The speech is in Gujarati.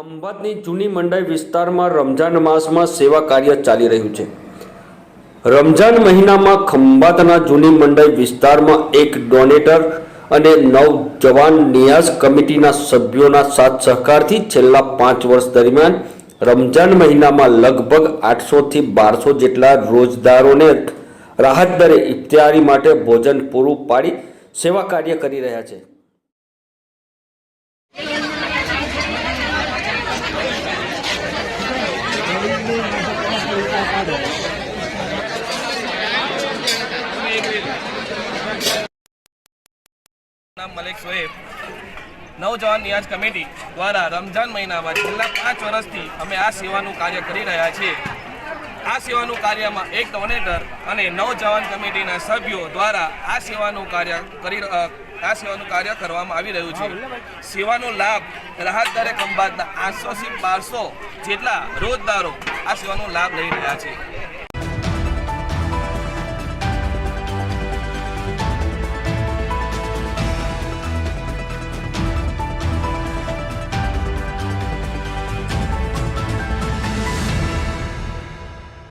ખંભાતની જૂની મંડાઈ વિસ્તારમાં રમજાન માસમાં સેવા કાર્ય ચાલી રહ્યું છે। રમજાન મહિનામાં ખંભાતના જૂની મંડાઈ વિસ્તારમાં એક ડોનેટર અને 9 જવાન નિયાઝ કમિટીના સભ્યોના સાથ સહકારથી છેલ્લા 5 વર્ષ દરમિયાન રમજાન મહિનામાં લગભગ 800 થી 1200 જેટલા રોજદારોને રાહત દરે ઇફ્તારી માટે ભોજન પૂરું પાડી સેવા કાર્ય કરી રહ્યા છે। मलिक सोएब नौजवान नियाज कमिटी द्वारा रमजान महीना में छेल्ला 5 वर्षथी अमे आ सेवानुं कार्य करी रह्या छीए। आ सेवानुं कार्यमां एक डोनेटर अने 9 जवान कमिटीना सभ्यो द्वारा आ सेवानुं कार्य करवामां आवी रह्युं छे। सेवानो लाभ राहत दरे खंभातना 800 થી 1200 जेटला रोजदारो आ सेवानो लाभ लई रह्या छे।